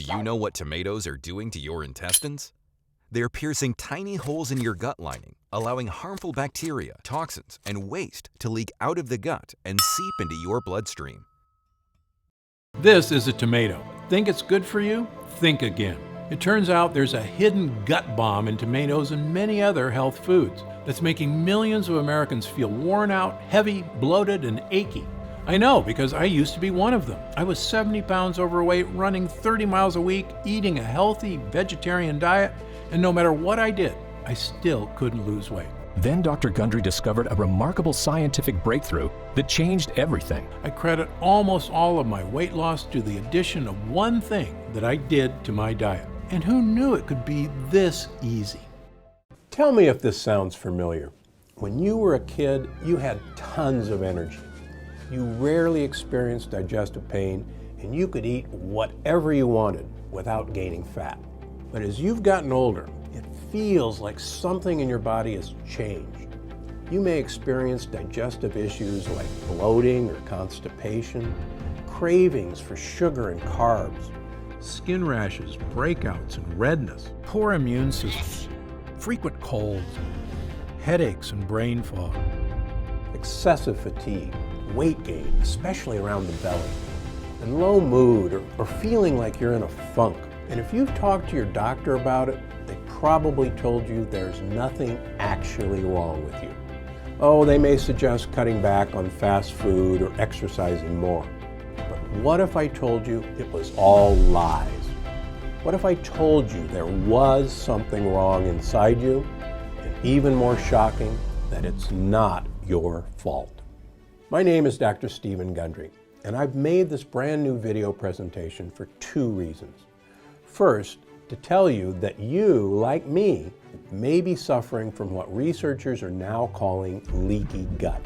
you know what tomatoes are doing to your intestines? They're piercing tiny holes in your gut lining, allowing harmful bacteria, toxins, and waste to leak out of the gut and seep into your bloodstream. This is a tomato. Think it's good for you? Think again. It turns out there's a hidden gut bomb in tomatoes and many other health foods that's making millions of Americans feel worn out, heavy, bloated, and achy. I know, because I used to be one of them. I was 70 pounds overweight, running 30 miles a week, eating a healthy vegetarian diet, and no matter what I did, I still couldn't lose weight. Then Dr. Gundry discovered a remarkable scientific breakthrough that changed everything. I credit almost all of my weight loss to the addition of one thing that I did to my diet. And who knew it could be this easy? Tell me if this sounds familiar. When you were a kid, you had tons of energy. You rarely experienced digestive pain, and you could eat whatever you wanted without gaining fat. But as you've gotten older, it feels like something in your body has changed. You may experience digestive issues like bloating or constipation, cravings for sugar and carbs, Skin rashes, breakouts, and redness, poor immune systems, frequent colds, headaches, and brain fog, excessive fatigue, weight gain, especially around the belly, and low mood or feeling like you're in a funk. And if you've talked to your doctor about it, they probably told you there's nothing actually wrong with you. Oh, they may suggest cutting back on fast food or exercising more. But what if I told you it was all lies? What if I told you there was something wrong inside you? And even more shocking, that it's not your fault. My name is Dr. Stephen Gundry, and I've made this brand new video presentation for two reasons. First, to tell you that you, like me, may be suffering from what researchers are now calling leaky gut.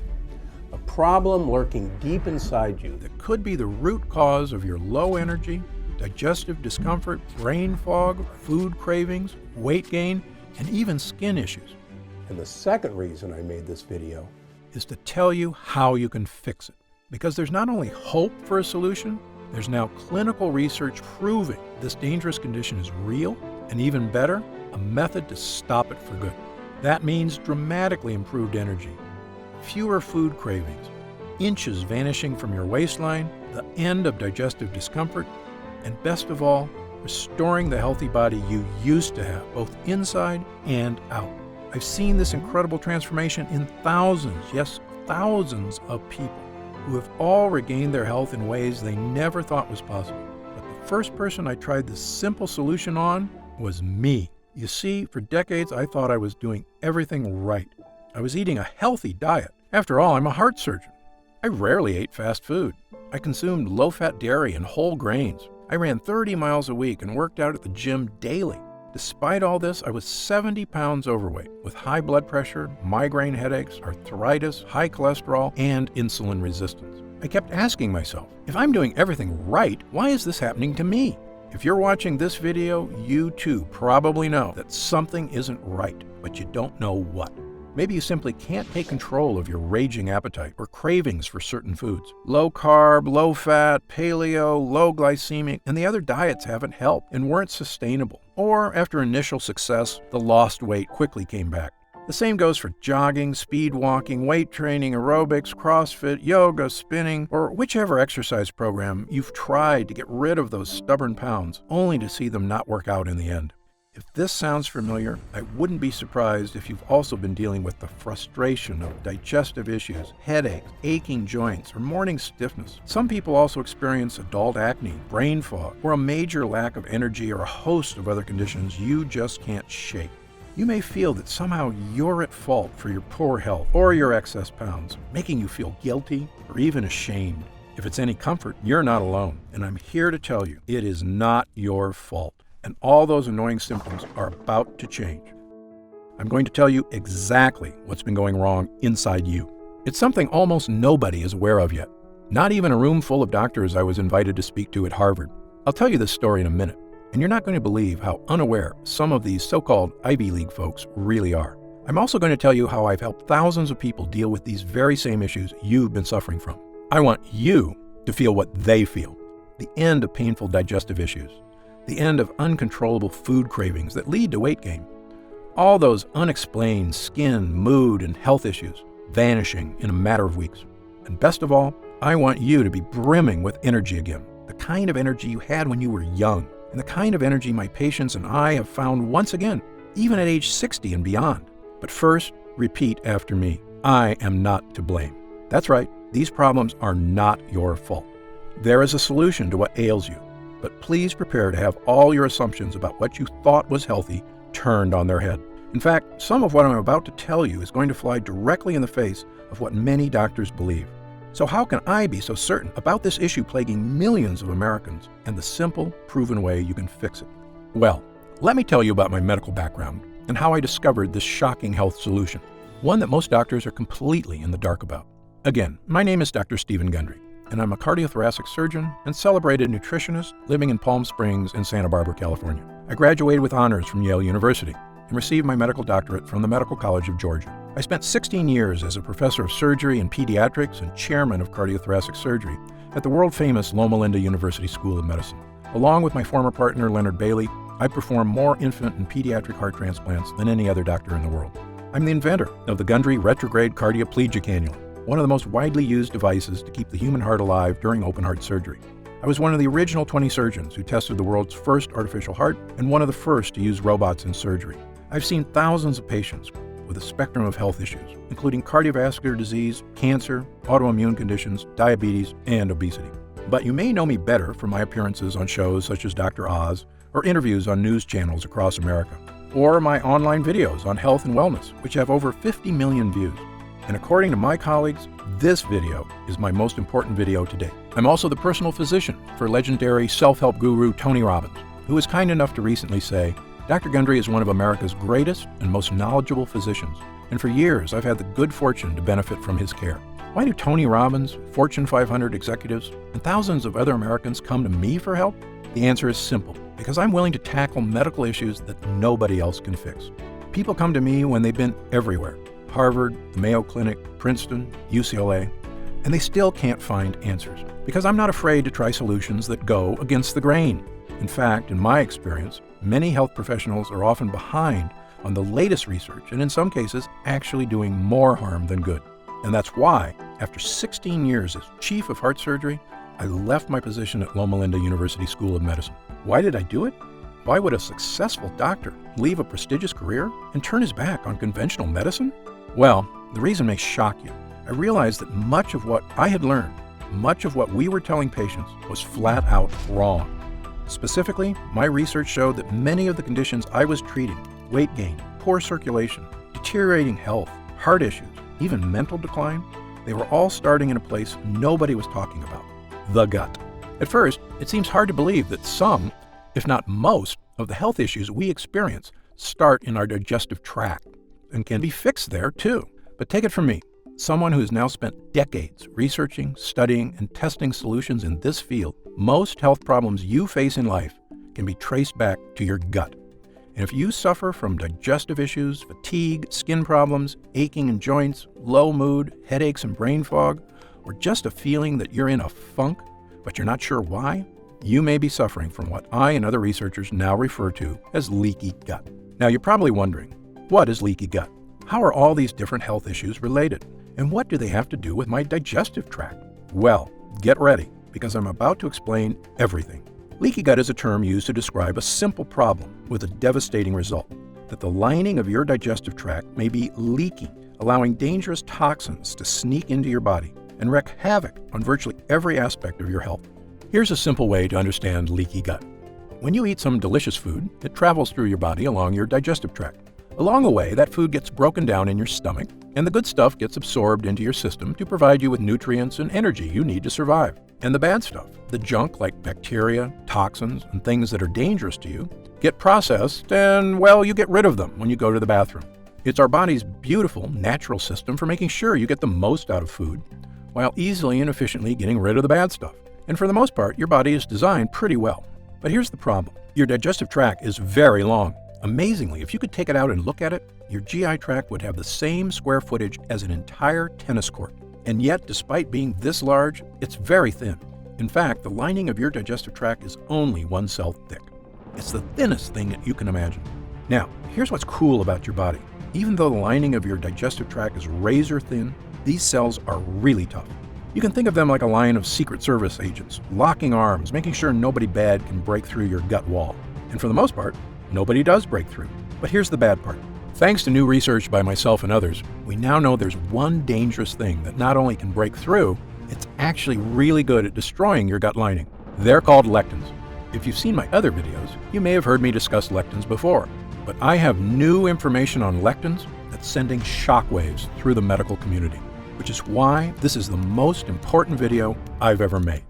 A problem lurking deep inside you that could be the root cause of your low energy, digestive discomfort, brain fog, food cravings, weight gain, and even skin issues. And the second reason I made this video is to tell you how you can fix it. Because there's not only hope for a solution, there's now clinical research proving this dangerous condition is real, and even better, a method to stop it for good. That means dramatically improved energy, fewer food cravings, inches vanishing from your waistline, the end of digestive discomfort, and best of all, restoring the healthy body you used to have, both inside and out. I've seen this incredible transformation in thousands, yes, thousands of people who have all regained their health in ways they never thought was possible. But the first person I tried this simple solution on was me. You see, for decades I thought I was doing everything right. I was eating a healthy diet. After all, I'm a heart surgeon. I rarely ate fast food. I consumed low-fat dairy and whole grains. I ran 30 miles a week and worked out at the gym daily. Despite all this, I was 70 pounds overweight with high blood pressure, migraine headaches, arthritis, high cholesterol, and insulin resistance. I kept asking myself, if I'm doing everything right, why is this happening to me? If you're watching this video, you too probably know that something isn't right, but you don't know what. Maybe you simply can't take control of your raging appetite or cravings for certain foods. Low carb, low fat, paleo, low glycemic, and the other diets haven't helped and weren't sustainable. Or after initial success, the lost weight quickly came back. The same goes for jogging, speed walking, weight training, aerobics, CrossFit, yoga, spinning, or whichever exercise program you've tried to get rid of those stubborn pounds, only to see them not work out in the end. If this sounds familiar, I wouldn't be surprised if you've also been dealing with the frustration of digestive issues, headaches, aching joints, or morning stiffness. Some people also experience adult acne, brain fog, or a major lack of energy or a host of other conditions you just can't shake. You may feel that somehow you're at fault for your poor health or your excess pounds, making you feel guilty or even ashamed. If it's any comfort, you're not alone, and I'm here to tell you it is not your fault. And all those annoying symptoms are about to change. I'm going to tell you exactly what's been going wrong inside you. It's something almost nobody is aware of yet. Not even a room full of doctors I was invited to speak to at Harvard. I'll tell you this story in a minute, and you're not going to believe how unaware some of these so-called Ivy League folks really are. I'm also going to tell you how I've helped thousands of people deal with these very same issues you've been suffering from. I want you to feel what they feel, the end of painful digestive issues. the end of uncontrollable food cravings that lead to weight gain. All those unexplained skin, mood, and health issues vanishing in a matter of weeks. And best of all, I want you to be brimming with energy again, the kind of energy you had when you were young, and the kind of energy my patients and I have found once again, even at age 60 and beyond. But first, repeat after me. I am not to blame. That's right, these problems are not your fault. There is a solution to what ails you, but please prepare to have all your assumptions about what you thought was healthy turned on their head. In fact, some of what I'm about to tell you is going to fly directly in the face of what many doctors believe. So how can I be so certain about this issue plaguing millions of Americans and the simple, proven way you can fix it? Well, let me tell you about my medical background and how I discovered this shocking health solution, one that most doctors are completely in the dark about. Again, my name is Dr. Stephen Gundry, and I'm a cardiothoracic surgeon and celebrated nutritionist living in Palm Springs and Santa Barbara, California. I graduated with honors from Yale University and received my medical doctorate from the Medical College of Georgia. I spent 16 years as a professor of surgery and pediatrics and chairman of cardiothoracic surgery at the world-famous Loma Linda University School of Medicine. Along with my former partner, Leonard Bailey, I perform more infant and pediatric heart transplants than any other doctor in the world. I'm the inventor of the Gundry retrograde cardioplegia cannula, one of the most widely used devices to keep the human heart alive during open heart surgery. I was one of the original 20 surgeons who tested the world's first artificial heart and one of the first to use robots in surgery. I've seen thousands of patients with a spectrum of health issues, including cardiovascular disease, cancer, autoimmune conditions, diabetes, and obesity. But you may know me better from my appearances on shows such as Dr. Oz or interviews on news channels across America, or my online videos on health and wellness, which have over 50 million views. And according to my colleagues, this video is my most important video to date. I'm also the personal physician for legendary self-help guru Tony Robbins, who was kind enough to recently say, Dr. Gundry is one of America's greatest and most knowledgeable physicians, and for years I've had the good fortune to benefit from his care. Why do Tony Robbins, Fortune 500 executives, and thousands of other Americans come to me for help? The answer is simple, because I'm willing to tackle medical issues that nobody else can fix. People come to me when they've been everywhere, Harvard, the Mayo Clinic, Princeton, UCLA, and they still can't find answers, because I'm not afraid to try solutions that go against the grain. In fact, in my experience, many health professionals are often behind on the latest research and in some cases actually doing more harm than good. And that's why, after 16 years as chief of heart surgery, I left my position at Loma Linda University School of Medicine. Why did I do it? Why would a successful doctor leave a prestigious career and turn his back on conventional medicine? Well, the reason may shock you. I realized that much of what I had learned, much of what we were telling patients was flat out wrong. Specifically, my research showed that many of the conditions I was treating, weight gain, poor circulation, deteriorating health, heart issues, even mental decline, they were all starting in a place nobody was talking about, the gut. At first, it seems hard to believe that some, if not most, of the health issues we experience start in our digestive tract and can be fixed there too. But take it from me, someone who has now spent decades researching, studying, and testing solutions in this field, most health problems you face in life can be traced back to your gut. And if you suffer from digestive issues, fatigue, skin problems, aching in joints, low mood, headaches and brain fog, or just a feeling that you're in a funk, but you're not sure why, you may be suffering from what I and other researchers now refer to as leaky gut. Now you're probably wondering, what is leaky gut? How are all these different health issues related? And what do they have to do with my digestive tract? Well, get ready, because I'm about to explain everything. Leaky gut is a term used to describe a simple problem with a devastating result, that the lining of your digestive tract may be leaking, allowing dangerous toxins to sneak into your body and wreak havoc on virtually every aspect of your health. Here's a simple way to understand leaky gut. When you eat some delicious food, it travels through your body along your digestive tract. Along the way, that food gets broken down in your stomach, and the good stuff gets absorbed into your system to provide you with nutrients and energy you need to survive. And the bad stuff, the junk like bacteria, toxins, and things that are dangerous to you, get processed and, well, you get rid of them when you go to the bathroom. It's our body's beautiful, natural system for making sure you get the most out of food, while easily and efficiently getting rid of the bad stuff. And for the most part, your body is designed pretty well. But here's the problem. Your digestive tract is very long. Amazingly, if you could take it out and look at it, your GI tract would have the same square footage as an entire tennis court. And yet, despite being this large, it's very thin. In fact, the lining of your digestive tract is only 1 cell thick. It's the thinnest thing that you can imagine. Now, here's what's cool about your body. Even though the lining of your digestive tract is razor thin, these cells are really tough. You can think of them like a line of Secret Service agents, locking arms, making sure nobody bad can break through your gut wall. And for the most part, nobody does break through. But here's the bad part. Thanks to new research by myself and others, we now know there's one dangerous thing that not only can break through, it's actually really good at destroying your gut lining. They're called lectins. If you've seen my other videos, you may have heard me discuss lectins before. But I have new information on lectins that's sending shockwaves through the medical community, which is why this is the most important video I've ever made.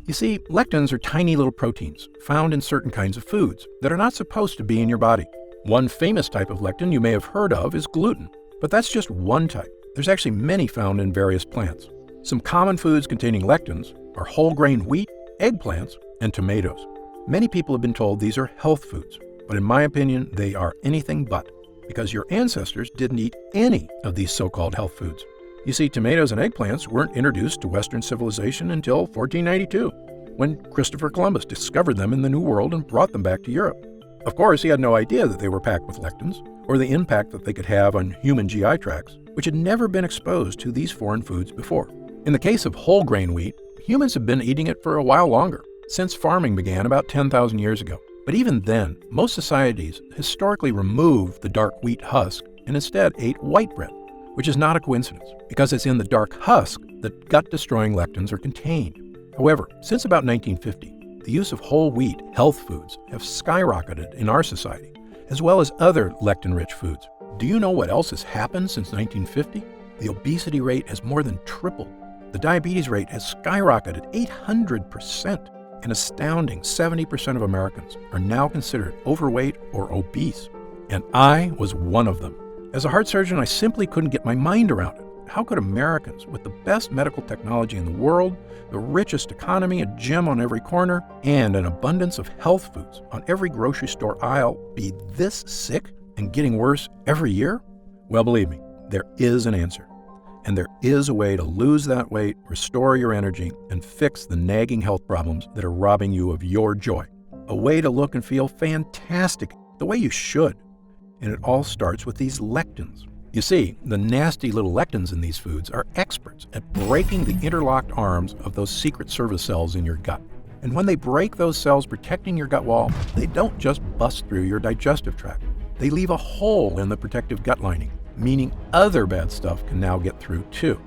You see, lectins are tiny little proteins found in certain kinds of foods that are not supposed to be in your body. One famous type of lectin you may have heard of is gluten, but that's just one type. There's actually many found in various plants. Some common foods containing lectins are whole grain wheat, eggplants, and tomatoes. Many people have been told these are health foods, but in my opinion, they are anything but, because your ancestors didn't eat any of these so-called health foods. You see, tomatoes and eggplants weren't introduced to Western civilization until 1492, when Christopher Columbus discovered them in the New World and brought them back to Europe. Of course, he had no idea that they were packed with lectins, or the impact that they could have on human GI tracts, which had never been exposed to these foreign foods before. In the case of whole grain wheat, humans have been eating it for a while longer, since farming began about 10,000 years ago. But even then, most societies historically removed the dark wheat husk and instead ate white bread, which is not a coincidence, because it's in the dark husk that gut-destroying lectins are contained. However, since about 1950, the use of whole wheat health foods have skyrocketed in our society, as well as other lectin-rich foods. Do you know what else has happened since 1950? The obesity rate has more than tripled. The diabetes rate has skyrocketed 800%. An astounding 70% of Americans are now considered overweight or obese, and I was one of them. As a heart surgeon, I simply couldn't get my mind around it. How could Americans with the best medical technology in the world, the richest economy, a gym on every corner, and an abundance of health foods on every grocery store aisle be this sick and getting worse every year? Well, believe me, there is an answer. And there is a way to lose that weight, restore your energy, and fix the nagging health problems that are robbing you of your joy. A way to look and feel fantastic, the way you should. And it all starts with these lectins. You see, the nasty little lectins in these foods are experts at breaking the interlocked arms of those Secret Service cells in your gut. And when they break those cells protecting your gut wall, they don't just bust through your digestive tract. They leave a hole in the protective gut lining, meaning other bad stuff can now get through too.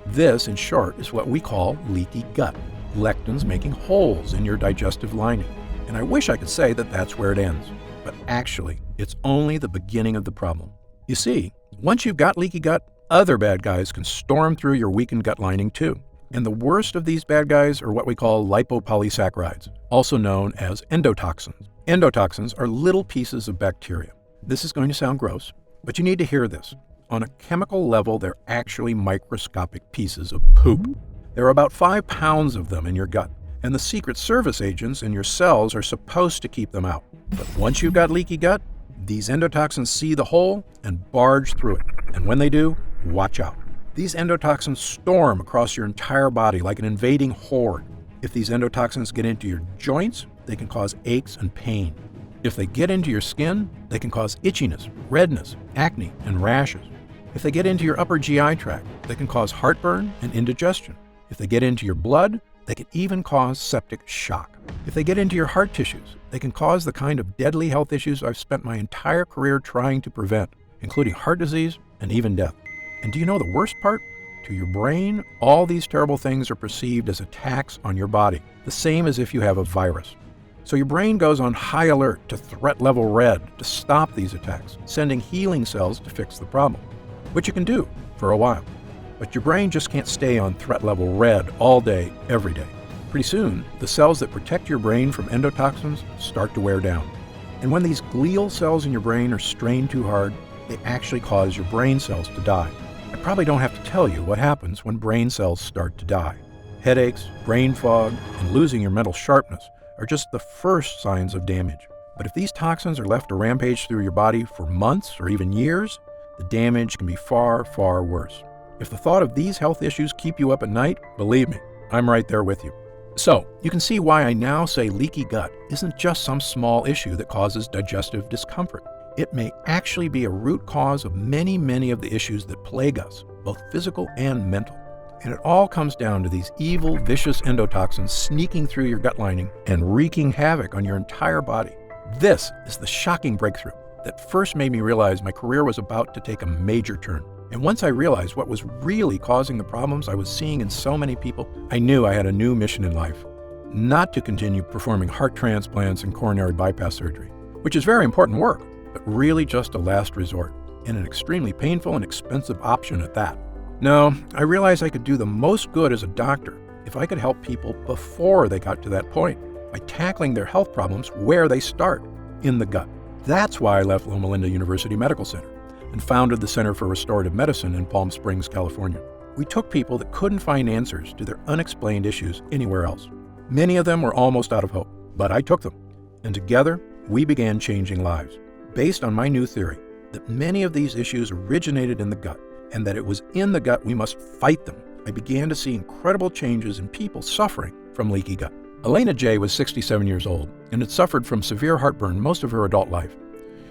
This, in short, is what we call leaky gut, lectins making holes in your digestive lining. And I wish I could say that that's where it ends, but actually, it's only the beginning of the problem. You see, once you've got leaky gut, other bad guys can storm through your weakened gut lining too. And the worst of these bad guys are what we call lipopolysaccharides, also known as endotoxins. Endotoxins are little pieces of bacteria. This is going to sound gross, but you need to hear this. On a chemical level, they're actually microscopic pieces of poop. There are about 5 pounds of them in your gut, and the Secret Service agents in your cells are supposed to keep them out. But once you've got leaky gut, these endotoxins see the hole and barge through it. And when they do, watch out. These endotoxins storm across your entire body like an invading horde. If these endotoxins get into your joints, they can cause aches and pain. If they get into your skin, they can cause itchiness, redness, acne, and rashes. If they get into your upper GI tract, they can cause heartburn and indigestion. If they get into your blood, they can even cause septic shock. If they get into your heart tissues, they can cause the kind of deadly health issues I've spent my entire career trying to prevent, including heart disease and even death. And do you know the worst part? To your brain, all these terrible things are perceived as attacks on your body, the same as if you have a virus. So your brain goes on high alert to threat level red to stop these attacks, sending healing cells to fix the problem, which you can do for a while. But your brain just can't stay on threat level red all day, every day. Pretty soon, the cells that protect your brain from endotoxins start to wear down. And when these glial cells in your brain are strained too hard, they actually cause your brain cells to die. I probably don't have to tell you what happens when brain cells start to die. Headaches, brain fog, and losing your mental sharpness are just the first signs of damage. But if these toxins are left to rampage through your body for months or even years, the damage can be far, far worse. If the thought of these health issues keep you up at night, believe me, I'm right there with you. So, you can see why I now say leaky gut isn't just some small issue that causes digestive discomfort. It may actually be a root cause of many of the issues that plague us, both physical and mental. And it all comes down to these evil, vicious endotoxins sneaking through your gut lining and wreaking havoc on your entire body. This is the shocking breakthrough that first made me realize my career was about to take a major turn. And once I realized what was really causing the problems I was seeing in so many people, I knew I had a new mission in life. Not to continue performing heart transplants and coronary bypass surgery, which is very important work, but really just a last resort, and an extremely painful and expensive option at that. No, I realized I could do the most good as a doctor if I could help people before they got to that point, by tackling their health problems where they start, in the gut. That's why I left Loma Linda University Medical Center and founded the Center for Restorative Medicine in Palm Springs, California. We took people that couldn't find answers to their unexplained issues anywhere else. Many of them were almost out of hope, but I took them. And together, we began changing lives, based on my new theory that many of these issues originated in the gut, and that it was in the gut we must fight them. I began to see incredible changes in people suffering from leaky gut. Elena J. was 67 years old and had suffered from severe heartburn most of her adult life.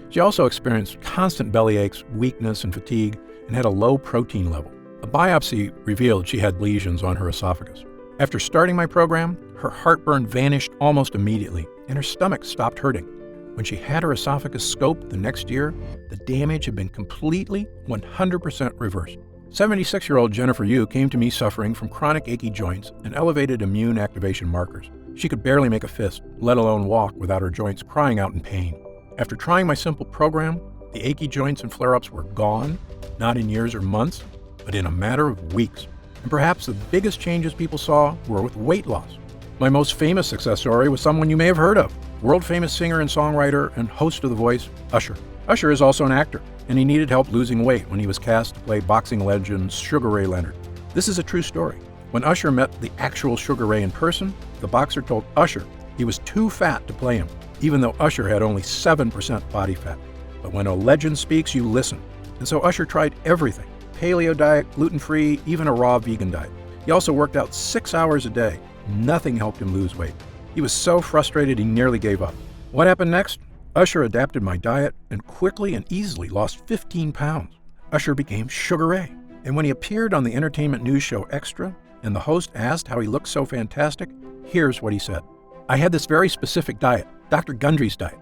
She also experienced constant belly aches, weakness, and fatigue, and had a low protein level. A biopsy revealed she had lesions on her esophagus. After starting my program, her heartburn vanished almost immediately, and her stomach stopped hurting. When she had her esophagus scoped the next year, the damage had been completely 100% reversed. 76-year-old Jennifer Yu came to me suffering from chronic achy joints and elevated immune activation markers. She could barely make a fist, let alone walk, without her joints crying out in pain. After trying my simple program, the achy joints and flare-ups were gone, not in years or months, but in a matter of weeks. And perhaps the biggest changes people saw were with weight loss. My most famous success story was someone you may have heard of, world-famous singer and songwriter and host of The Voice, Usher. Usher is also an actor, and he needed help losing weight when he was cast to play boxing legend Sugar Ray Leonard. This is a true story. When Usher met the actual Sugar Ray in person, the boxer told Usher he was too fat to play him, even though Usher had only 7% body fat. But when a legend speaks, you listen. And so Usher tried everything: paleo diet, gluten-free, even a raw vegan diet. He also worked out 6 hours a day. Nothing helped him lose weight. He was so frustrated he nearly gave up. What happened next? Usher adapted my diet and quickly and easily lost 15 pounds. Usher became Sugar Ray. And when he appeared on the entertainment news show Extra, and the host asked how he looked so fantastic, here's what he said. I had this very specific diet, Dr. Gundry's diet.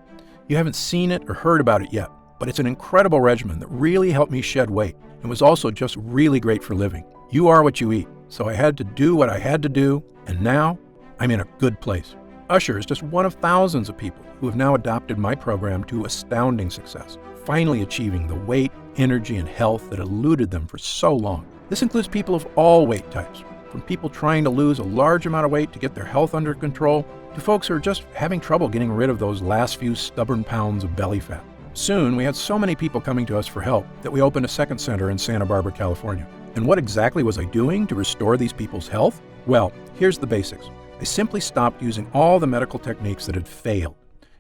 You haven't seen it or heard about it yet, but it's an incredible regimen that really helped me shed weight and was also just really great for living. You are what you eat, so I had to do what I had to do, and now I'm in a good place. Usher is just one of thousands of people who have now adopted my program to astounding success, finally achieving the weight, energy, and health that eluded them for so long. This includes people of all weight types, from people trying to lose a large amount of weight to get their health under control, to folks who are just having trouble getting rid of those last few stubborn pounds of belly fat. Soon, we had so many people coming to us for help that we opened a second center in Santa Barbara, California. And what exactly was I doing to restore these people's health? Well, here's the basics. I simply stopped using all the medical techniques that had failed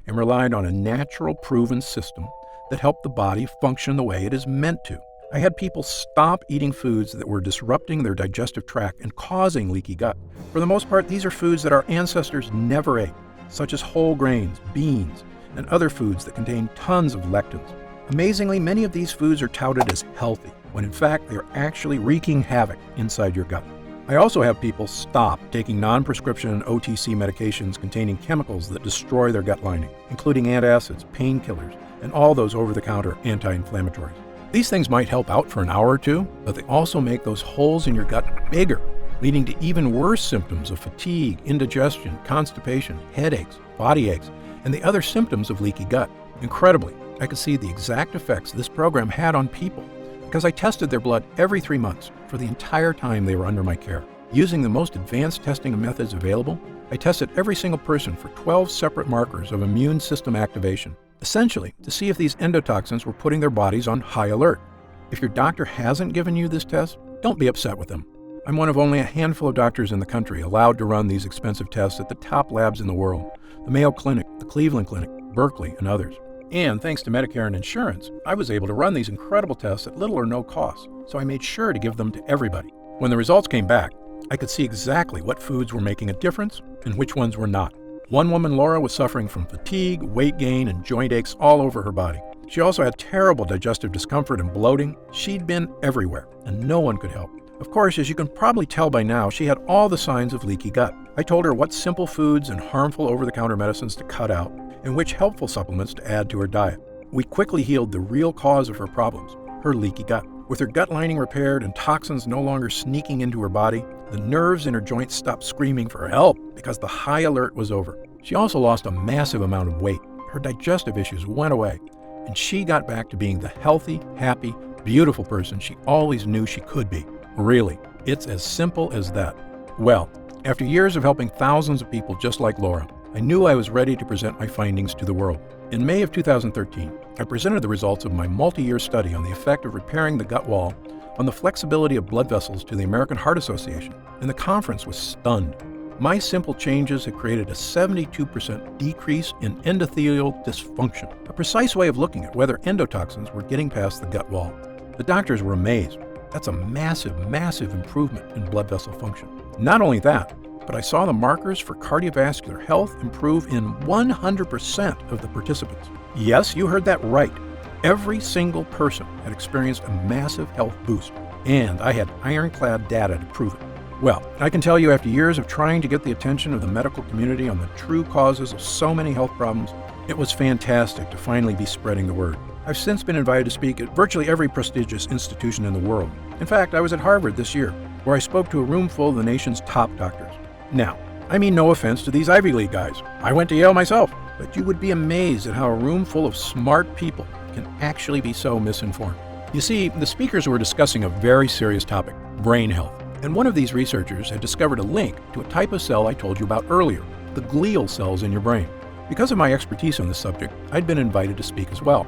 and relied on a natural, proven system that helped the body function the way it is meant to. I had people stop eating foods that were disrupting their digestive tract and causing leaky gut. For the most part, these are foods that our ancestors never ate, such as whole grains, beans, and other foods that contain tons of lectins. Amazingly, many of these foods are touted as healthy, when in fact they are actually wreaking havoc inside your gut. I also have people stop taking non-prescription OTC medications containing chemicals that destroy their gut lining, including antacids, painkillers, and all those over-the-counter anti-inflammatories. These things might help out for an hour or two, but they also make those holes in your gut bigger, leading to even worse symptoms of fatigue, indigestion, constipation, headaches, body aches, and the other symptoms of leaky gut. Incredibly, I could see the exact effects this program had on people because I tested their blood every 3 months for the entire time they were under my care. Using the most advanced testing methods available, I tested every single person for 12 separate markers of immune system activation, essentially to see if these endotoxins were putting their bodies on high alert. If your doctor hasn't given you this test, don't be upset with them. I'm one of only a handful of doctors in the country allowed to run these expensive tests at the top labs in the world, the Mayo Clinic, the Cleveland Clinic, Berkeley, and others. And thanks to Medicare and insurance, I was able to run these incredible tests at little or no cost, so I made sure to give them to everybody. When the results came back, I could see exactly what foods were making a difference and which ones were not. One woman, Laura, was suffering from fatigue, weight gain, and joint aches all over her body. She also had terrible digestive discomfort and bloating. She'd been everywhere, and no one could help. Of course, as you can probably tell by now, she had all the signs of leaky gut. I told her what simple foods and harmful over-the-counter medicines to cut out, and which helpful supplements to add to her diet. We quickly healed the real cause of her problems, her leaky gut. With her gut lining repaired and toxins no longer sneaking into her body, the nerves in her joints stopped screaming for help because the high alert was over. She also lost a massive amount of weight. Her digestive issues went away, and she got back to being the healthy, happy, beautiful person she always knew she could be. Really, it's as simple as that. Well, after years of helping thousands of people just like Laura, I knew I was ready to present my findings to the world. In May of 2013, I presented the results of my multi-year study on the effect of repairing the gut wall on the flexibility of blood vessels to the American Heart Association, and the conference was stunned. My simple changes had created a 72% decrease in endothelial dysfunction, a precise way of looking at whether endotoxins were getting past the gut wall. The doctors were amazed. That's a massive, massive improvement in blood vessel function. Not only that, but I saw the markers for cardiovascular health improve in 100% of the participants. Yes, you heard that right. Every single person had experienced a massive health boost, and I had ironclad data to prove it. Well, I can tell you after years of trying to get the attention of the medical community on the true causes of so many health problems, it was fantastic to finally be spreading the word. I've since been invited to speak at virtually every prestigious institution in the world. In fact, I was at Harvard this year, where I spoke to a room full of the nation's top doctors. Now, I mean no offense to these Ivy League guys. I went to Yale myself, but you would be amazed at how a room full of smart people can actually be so misinformed. You see, the speakers were discussing a very serious topic, brain health. And one of these researchers had discovered a link to a type of cell I told you about earlier, the glial cells in your brain. Because of my expertise on this subject, I'd been invited to speak as well.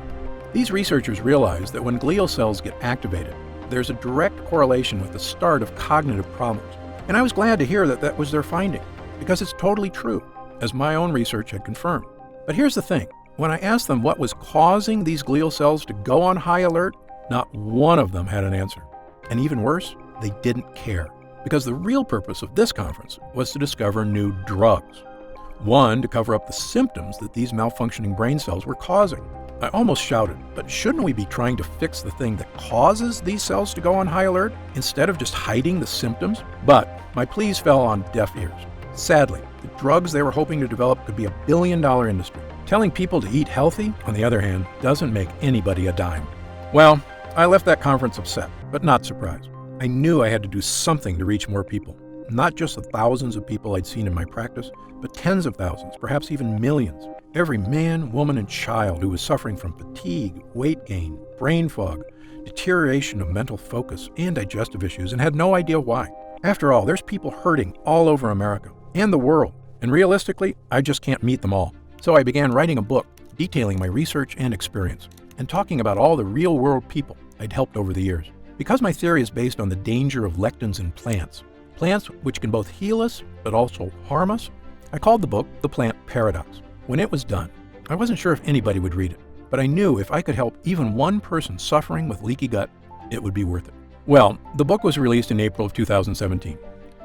These researchers realized that when glial cells get activated, there's a direct correlation with the start of cognitive problems. And I was glad to hear that that was their finding, because it's totally true, as my own research had confirmed. But here's the thing. When I asked them what was causing these glial cells to go on high alert, not one of them had an answer. And even worse, they didn't care, because the real purpose of this conference was to discover new drugs. One, to cover up the symptoms that these malfunctioning brain cells were causing. I almost shouted, but shouldn't we be trying to fix the thing that causes these cells to go on high alert instead of just hiding the symptoms? But my pleas fell on deaf ears. Sadly, the drugs they were hoping to develop could be a billion-dollar industry. Telling people to eat healthy, on the other hand, doesn't make anybody a dime. Well, I left that conference upset, but not surprised. I knew I had to do something to reach more people. Not just the thousands of people I'd seen in my practice, but tens of thousands, perhaps even millions. Every man, woman, and child who was suffering from fatigue, weight gain, brain fog, deterioration of mental focus, and digestive issues, and had no idea why. After all, there's people hurting all over America and the world, and realistically, I just can't meet them all. So I began writing a book detailing my research and experience, and talking about all the real-world people I'd helped over the years. Because my theory is based on the danger of lectins in plants which can both heal us but also harm us, I called the book The Plant Paradox. When it was done, I wasn't sure if anybody would read it, but I knew if I could help even one person suffering with leaky gut, it would be worth it. Well, the book was released in April of 2017.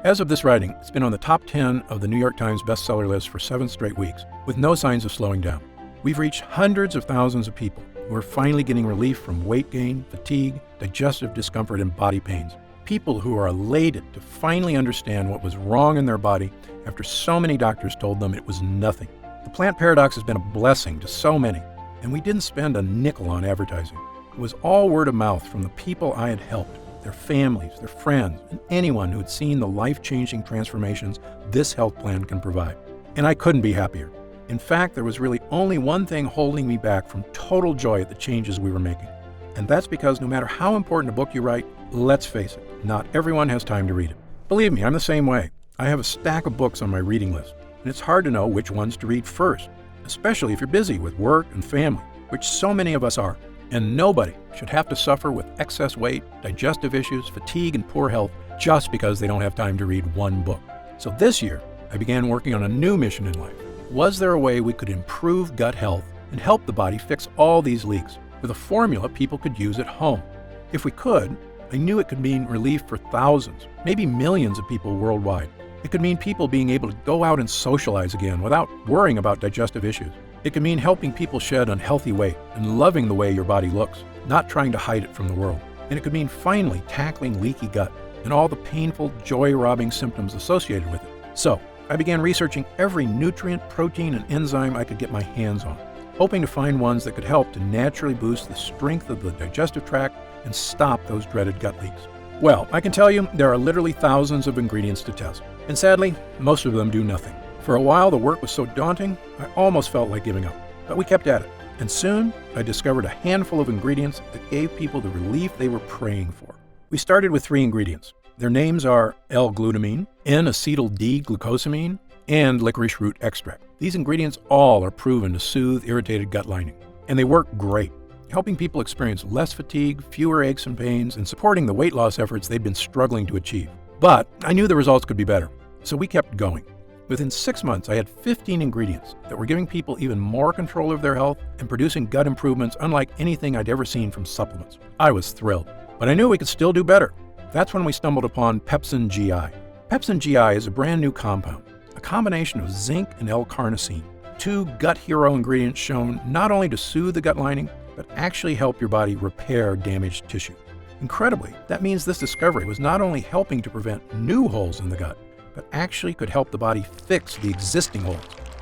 As of this writing, it's been on the top 10 of the New York Times bestseller list for 7 straight weeks, with no signs of slowing down. We've reached hundreds of thousands of people who are finally getting relief from weight gain, fatigue, digestive discomfort, and body pains. People who are elated to finally understand what was wrong in their body after so many doctors told them it was nothing. The Plant Paradox has been a blessing to so many, and we didn't spend a nickel on advertising. It was all word of mouth from the people I had helped, their families, their friends, and anyone who had seen the life-changing transformations this health plan can provide. And I couldn't be happier. In fact, there was really only one thing holding me back from total joy at the changes we were making. And that's because no matter how important a book you write, let's face it, not everyone has time to read it. Believe me, I'm the same way. I have a stack of books on my reading list, and it's hard to know which ones to read first, especially if you're busy with work and family, which so many of us are. And nobody should have to suffer with excess weight, digestive issues, fatigue, and poor health just because they don't have time to read one book. So this year, I began working on a new mission in life. Was there a way we could improve gut health and help the body fix all these leaks with a formula people could use at home? If we could, I knew it could mean relief for thousands, maybe millions of people worldwide. It could mean people being able to go out and socialize again without worrying about digestive issues. It could mean helping people shed unhealthy weight and loving the way your body looks, not trying to hide it from the world. And it could mean finally tackling leaky gut and all the painful, joy-robbing symptoms associated with it. So, I began researching every nutrient, protein, and enzyme I could get my hands on, hoping to find ones that could help to naturally boost the strength of the digestive tract and stop those dreaded gut leaks. Well, I can tell you there are literally thousands of ingredients to test, and sadly, most of them do nothing. For a while, the work was so daunting, I almost felt like giving up. But we kept at it, and soon I discovered a handful of ingredients that gave people the relief they were praying for. We started with 3 ingredients. Their names are L-glutamine, N-acetyl-D-glucosamine, and licorice root extract. These ingredients all are proven to soothe irritated gut lining, and they work great, helping people experience less fatigue, fewer aches and pains, and supporting the weight loss efforts they'd been struggling to achieve. But I knew the results could be better, so we kept going. Within 6 months, I had 15 ingredients that were giving people even more control of their health and producing gut improvements unlike anything I'd ever seen from supplements. I was thrilled, but I knew we could still do better. That's when we stumbled upon Pepsin GI. Pepsin GI is a brand new compound, a combination of zinc and L-carnosine, 2 gut hero ingredients shown not only to soothe the gut lining, but actually help your body repair damaged tissue. Incredibly, that means this discovery was not only helping to prevent new holes in the gut, but actually could help the body fix the existing holes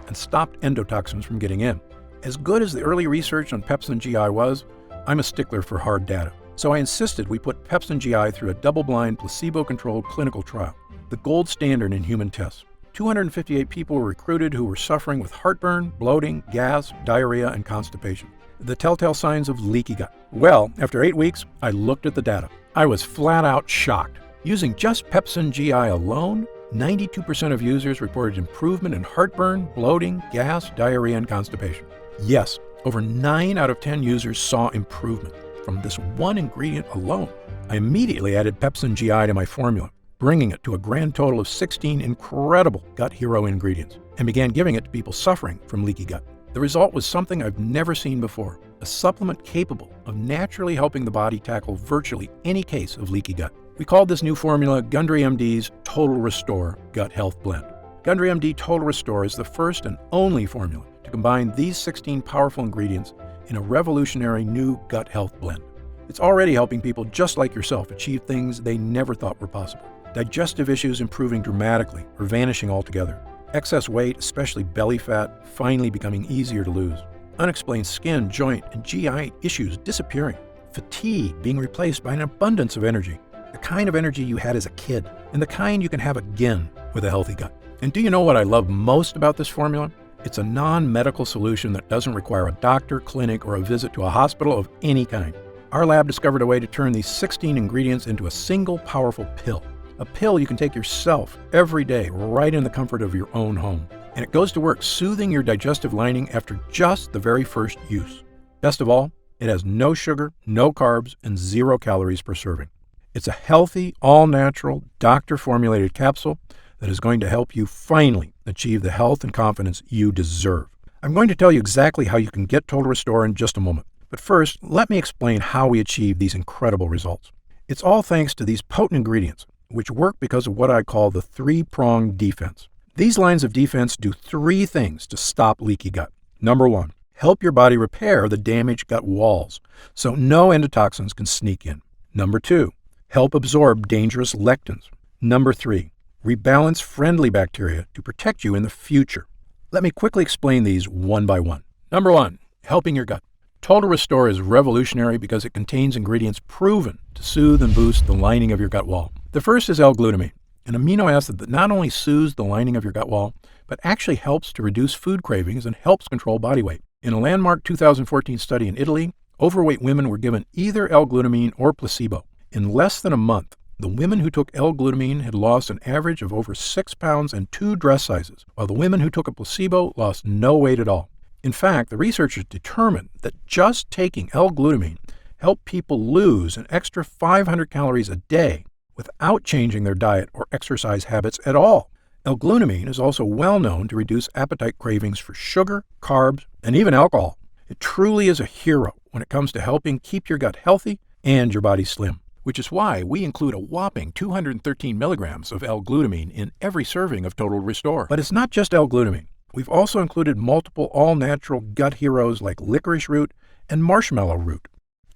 and stop endotoxins from getting in. As good as the early research on Pepsin GI was, I'm a stickler for hard data. So I insisted we put Pepsin GI through a double-blind, placebo-controlled clinical trial, the gold standard in human tests. 258 people were recruited who were suffering with heartburn, bloating, gas, diarrhea, and constipation, the telltale signs of leaky gut. Well, after 8 weeks, I looked at the data. I was flat out shocked. Using just Pepsin GI alone, 92% of users reported improvement in heartburn, bloating, gas, diarrhea, and constipation. Yes, over 9 out of 10 users saw improvement from this one ingredient alone. I immediately added Pepsin GI to my formula, bringing it to a grand total of 16 incredible gut hero ingredients, and began giving it to people suffering from leaky gut. The result was something I've never seen before, a supplement capable of naturally helping the body tackle virtually any case of leaky gut. We called this new formula Gundry MD's Total Restore Gut Health Blend. Gundry MD Total Restore is the first and only formula to combine these 16 powerful ingredients in a revolutionary new gut health blend. It's already helping people just like yourself achieve things they never thought were possible. Digestive issues improving dramatically or vanishing altogether. Excess weight, especially belly fat, finally becoming easier to lose. Unexplained skin, joint, and GI issues disappearing. Fatigue being replaced by an abundance of energy. The kind of energy you had as a kid, and the kind you can have again with a healthy gut. And do you know what I love most about this formula? It's a non-medical solution that doesn't require a doctor, clinic, or a visit to a hospital of any kind. Our lab discovered a way to turn these 16 ingredients into a single powerful pill. A pill you can take yourself every day right in the comfort of your own home. And it goes to work soothing your digestive lining after just the very first use. Best of all, it has no sugar, no carbs, and 0 calories per serving. It's a healthy, all-natural, doctor-formulated capsule that is going to help you finally achieve the health and confidence you deserve. I'm going to tell you exactly how you can get Total Restore in just a moment. But first, let me explain how we achieve these incredible results. It's all thanks to these potent ingredients, which work because of what I call the 3-pronged defense. These lines of defense do 3 things to stop leaky gut. Number 1, help your body repair the damaged gut walls so no endotoxins can sneak in. Number 2, help absorb dangerous lectins. Number 3, rebalance friendly bacteria to protect you in the future. Let me quickly explain these one by one. Number 1, helping your gut. Total Restore is revolutionary because it contains ingredients proven to soothe and boost the lining of your gut wall. The first is L-glutamine, an amino acid that not only soothes the lining of your gut wall, but actually helps to reduce food cravings and helps control body weight. In a landmark 2014 study in Italy, overweight women were given either L-glutamine or placebo. In less than a month, the women who took L-glutamine had lost an average of over 6 pounds and 2 dress sizes, while the women who took a placebo lost no weight at all. In fact, the researchers determined that just taking L-glutamine helped people lose an extra 500 calories a day without changing their diet or exercise habits at all. L-glutamine is also well known to reduce appetite cravings for sugar, carbs, and even alcohol. It truly is a hero when it comes to helping keep your gut healthy and your body slim. which is why we include a whopping 213 milligrams of L-glutamine in every serving of Total Restore. But it's not just L-glutamine. We've also included multiple all-natural gut heroes like licorice root and marshmallow root.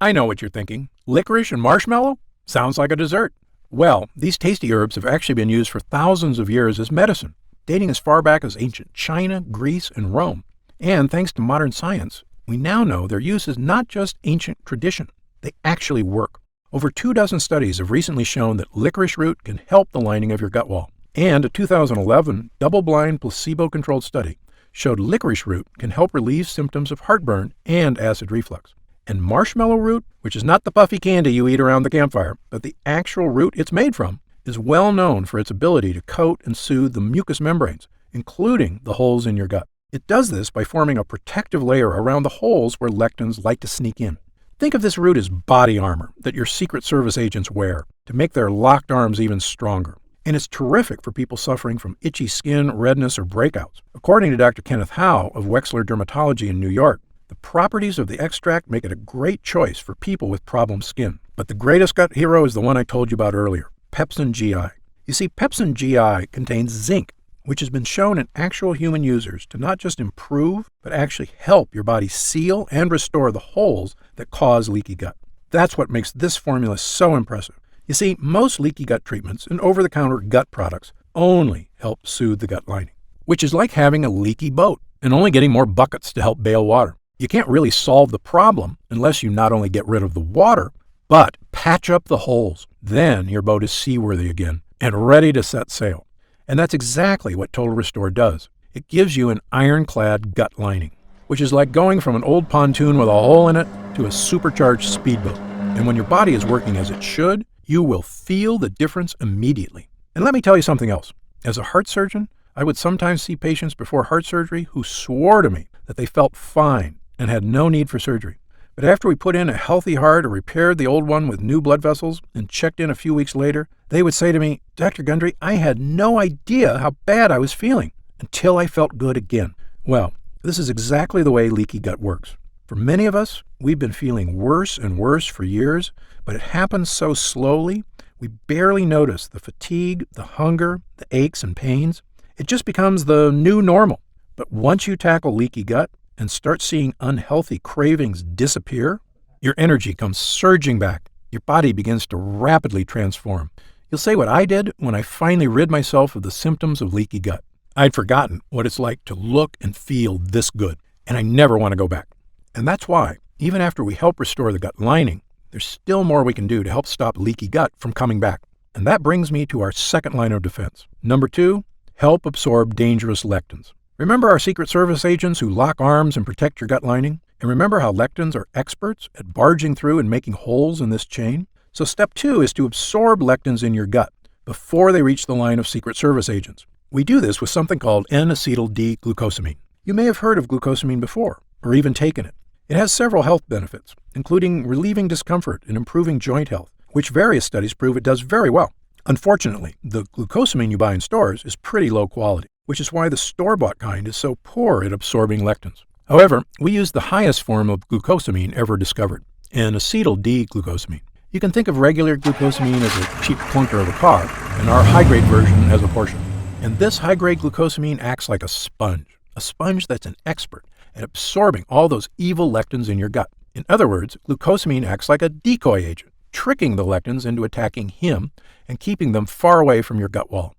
I know what you're thinking. Licorice and marshmallow? Sounds like a dessert. Well, these tasty herbs have actually been used for thousands of years as medicine, dating as far back as ancient China, Greece, and Rome. And thanks to modern science, we now know their use is not just ancient tradition. They actually work. Over 24 studies have recently shown that licorice root can help the lining of your gut wall. And a 2011 double-blind placebo-controlled study showed licorice root can help relieve symptoms of heartburn and acid reflux. And marshmallow root, which is not the puffy candy you eat around the campfire, but the actual root it's made from, is well known for its ability to coat and soothe the mucous membranes, including the holes in your gut. It does this by forming a protective layer around the holes where lectins like to sneak in. Think of this root as body armor that your Secret Service agents wear to make their locked arms even stronger. And it's terrific for people suffering from itchy skin, redness, or breakouts. According to Dr. Kenneth Howe of Wexler Dermatology in New York, the properties of the extract make it a great choice for people with problem skin. But the greatest gut hero is the one I told you about earlier, Pepsin GI. You see, Pepsin GI contains zinc, which has been shown in actual human users to not just improve, but actually help your body seal and restore the holes that cause leaky gut. That's what makes this formula so impressive. You see, most leaky gut treatments and over-the-counter gut products only help soothe the gut lining, which is like having a leaky boat and only getting more buckets to help bail water. You can't really solve the problem unless you not only get rid of the water, but patch up the holes. Then your boat is seaworthy again and ready to set sail. And that's exactly what Total Restore does. It gives you an ironclad gut lining, which is like going from an old pontoon with a hole in it to a supercharged speedboat. And when your body is working as it should, you will feel the difference immediately. And let me tell you something else. As a heart surgeon, I would sometimes see patients before heart surgery who swore to me that they felt fine and had no need for surgery. But after we put in a healthy heart or repaired the old one with new blood vessels and checked in a few weeks later, they would say to me, "Dr. Gundry, I had no idea how bad I was feeling until I felt good again." Well, this is exactly the way leaky gut works. For many of us, we've been feeling worse and worse for years, but it happens so slowly, we barely notice the fatigue, the hunger, the aches and pains. It just becomes the new normal. But once you tackle leaky gut and start seeing unhealthy cravings disappear, your energy comes surging back. Your body begins to rapidly transform. You'll say what I did when I finally rid myself of the symptoms of leaky gut. I'd forgotten what it's like to look and feel this good, and I never want to go back. And that's why, even after we help restore the gut lining, there's still more we can do to help stop leaky gut from coming back. And that brings me to our second line of defense. Number 2, help absorb dangerous lectins. Remember our Secret Service agents who lock arms and protect your gut lining? And remember how lectins are experts at barging through and making holes in this chain? So step 2 is to absorb lectins in your gut before they reach the line of Secret Service agents. We do this with something called N-acetyl-D-glucosamine. You may have heard of glucosamine before, or even taken it. It has several health benefits, including relieving discomfort and improving joint health, which various studies prove it does very well. Unfortunately, the glucosamine you buy in stores is pretty low quality, which is why the store-bought kind is so poor at absorbing lectins. However, we use the highest form of glucosamine ever discovered, N-acetyl-D-glucosamine. You can think of regular glucosamine as a cheap clunker of a car, and our high-grade version as a portion. And this high-grade glucosamine acts like a sponge that's an expert at absorbing all those evil lectins in your gut. In other words, glucosamine acts like a decoy agent, tricking the lectins into attacking him and keeping them far away from your gut wall.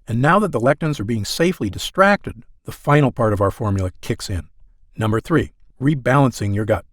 And now that the lectins are being safely distracted, the final part of our formula kicks in. Number 3, rebalancing your gut.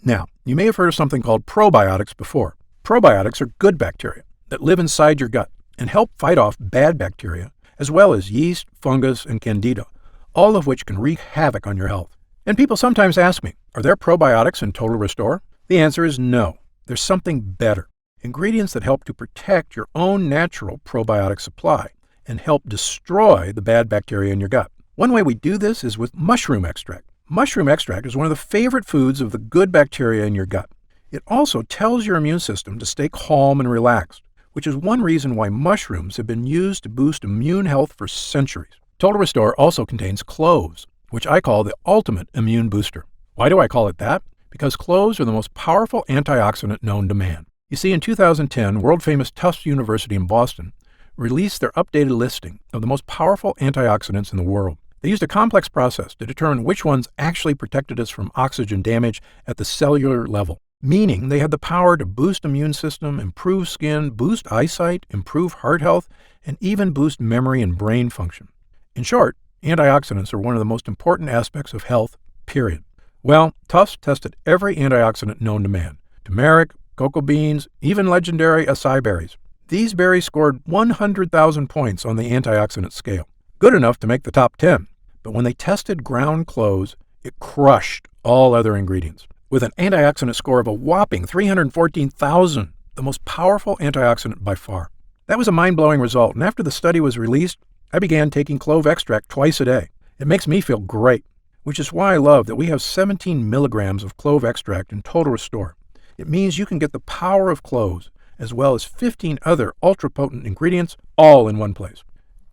Now, you may have heard of something called probiotics before. Probiotics are good bacteria that live inside your gut and help fight off bad bacteria, as well as yeast, fungus, and candida, all of which can wreak havoc on your health. And people sometimes ask me, are there probiotics in Total Restore? The answer is no. There's something better. Ingredients that help to protect your own natural probiotic supply and help destroy the bad bacteria in your gut. One way we do this is with mushroom extract. Mushroom extract is one of the favorite foods of the good bacteria in your gut. It also tells your immune system to stay calm and relaxed, which is one reason why mushrooms have been used to boost immune health for centuries. Total Restore also contains cloves, which I call the ultimate immune booster. Why do I call it that? Because cloves are the most powerful antioxidant known to man. You see, in 2010, world-famous Tufts University in Boston released their updated listing of the most powerful antioxidants in the world. They used a complex process to determine which ones actually protected us from oxygen damage at the cellular level, meaning they had the power to boost immune system, improve skin, boost eyesight, improve heart health, and even boost memory and brain function. In short, antioxidants are one of the most important aspects of health, period. Well, Tufts tested every antioxidant known to man: turmeric, cocoa beans, even legendary acai berries. These berries scored 100,000 points on the antioxidant scale, good enough to make the top 10. But when they tested ground cloves, it crushed all other ingredients, with an antioxidant score of a whopping 314,000, the most powerful antioxidant by far. That was a mind-blowing result, and after the study was released, I began taking clove extract twice a day. It makes me feel great, which is why I love that we have 17 milligrams of clove extract in Total Restore. It means you can get the power of cloves, as well as 15 other ultra-potent ingredients, all in one place.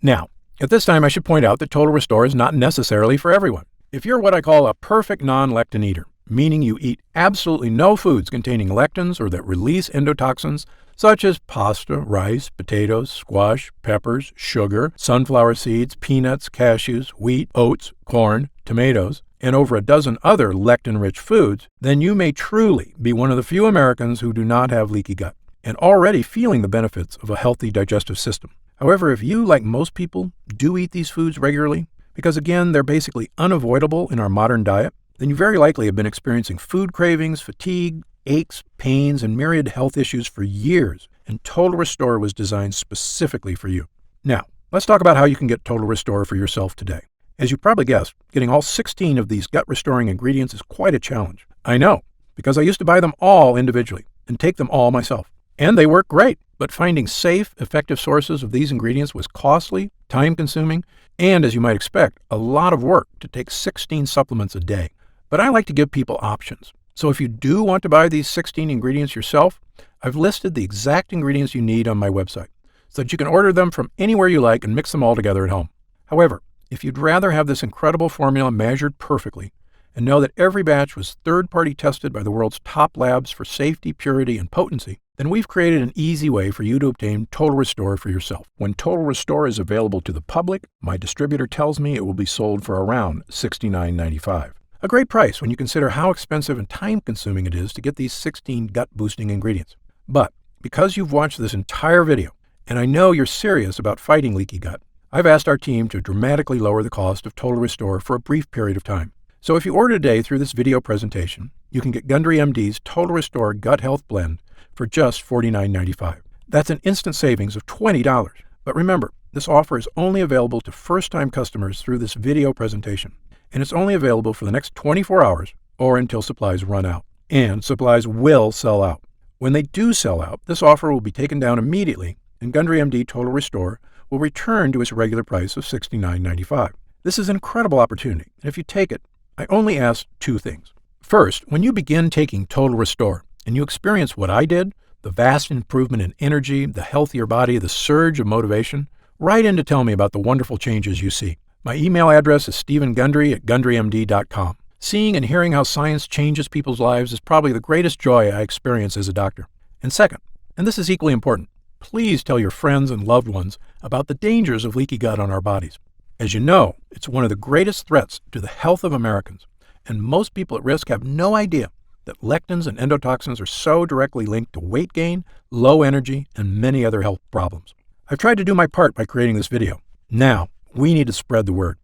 Now, at this time I should point out that Total Restore is not necessarily for everyone. If you're what I call a perfect non-lectin eater, meaning you eat absolutely no foods containing lectins or that release endotoxins, such as pasta, rice, potatoes, squash, peppers, sugar, sunflower seeds, peanuts, cashews, wheat, oats, corn, tomatoes, and over a dozen other lectin-rich foods, then you may truly be one of the few Americans who do not have leaky gut and already feeling the benefits of a healthy digestive system. However, if you, like most people, do eat these foods regularly, because again, they're basically unavoidable in our modern diet, then you very likely have been experiencing food cravings, fatigue, aches, pains, and myriad health issues for years, and Total Restore was designed specifically for you. Now, let's talk about how you can get Total Restore for yourself today. As you probably guessed, getting all 16 of these gut-restoring ingredients is quite a challenge. I know, because I used to buy them all individually and take them all myself. And they work great, but finding safe, effective sources of these ingredients was costly, time-consuming, and, as you might expect, a lot of work to take 16 supplements a day. But I like to give people options. So if you do want to buy these 16 ingredients yourself, I've listed the exact ingredients you need on my website, so that you can order them from anywhere you like and mix them all together at home. However, if you'd rather have this incredible formula measured perfectly and know that every batch was third-party tested by the world's top labs for safety, purity, and potency, then we've created an easy way for you to obtain Total Restore for yourself. When Total Restore is available to the public, my distributor tells me it will be sold for around $69.95. A great price when you consider how expensive and time-consuming it is to get these 16 gut-boosting ingredients. But because you've watched this entire video, and I know you're serious about fighting leaky gut, I've asked our team to dramatically lower the cost of Total Restore for a brief period of time. So if you order today through this video presentation, you can get Gundry MD's Total Restore Gut Health Blend for just $49.95. That's an instant savings of $20. But remember, this offer is only available to first-time customers through this video presentation, and it's only available for the next 24 hours or until supplies run out. And supplies will sell out. When they do sell out, this offer will be taken down immediately, and Gundry MD Total Restore will return to its regular price of $69.95. This is an incredible opportunity, and if you take it, I only ask two things. First, when you begin taking Total Restore and you experience what I did, the vast improvement in energy, the healthier body, the surge of motivation, write in to tell me about the wonderful changes you see. My email address is stevengundry@gundrymd.com. Seeing and hearing how science changes people's lives is probably the greatest joy I experience as a doctor. And second, and this is equally important, please tell your friends and loved ones about the dangers of leaky gut on our bodies. As you know, it's one of the greatest threats to the health of Americans, and most people at risk have no idea that lectins and endotoxins are so directly linked to weight gain, low energy, and many other health problems. I've tried to do my part by creating this video. Now, we need to spread the word.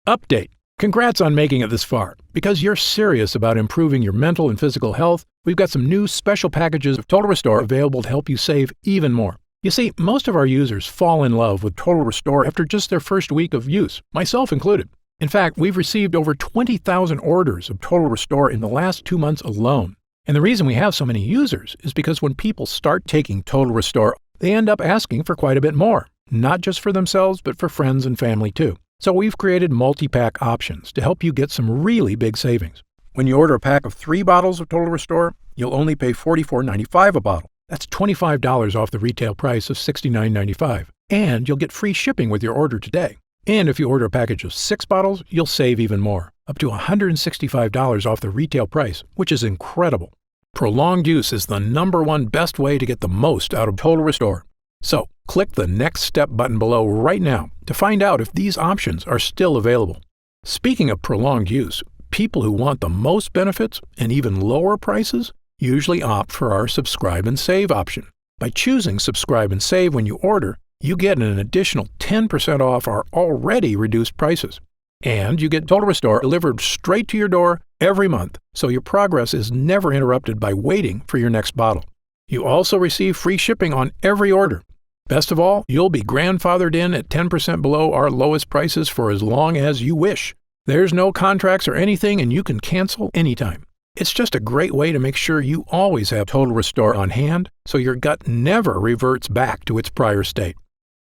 Update. Congrats on making it this far. Because you're serious about improving your mental and physical health, we've got some new special packages of Total Restore available to help you save even more. You see, most of our users fall in love with Total Restore after just their first week of use, myself included. In fact, we've received over 20,000 orders of Total Restore in the last 2 months alone. And the reason we have so many users is because when people start taking Total Restore, they end up asking for quite a bit more, not just for themselves, but for friends and family too. So we've created multi-pack options to help you get some really big savings. When you order a pack of 3 bottles of Total Restore, you'll only pay $44.95 a bottle. That's $25 off the retail price of $69.95. And you'll get free shipping with your order today. And if you order a package of 6 bottles, you'll save even more, up to $165 off the retail price, which is incredible. Prolonged use is the #1 best way to get the most out of Total Restore. So, click the Next Step button below right now to find out if these options are still available. Speaking of prolonged use, people who want the most benefits and even lower prices usually opt for our Subscribe and Save option. By choosing Subscribe and Save when you order, you get an additional 10% off our already reduced prices. And you get Total Restore delivered straight to your door every month, so your progress is never interrupted by waiting for your next bottle. You also receive free shipping on every order. Best of all, you'll be grandfathered in at 10% below our lowest prices for as long as you wish. There's no contracts or anything, and you can cancel anytime. It's just a great way to make sure you always have Total Restore on hand, so your gut never reverts back to its prior state.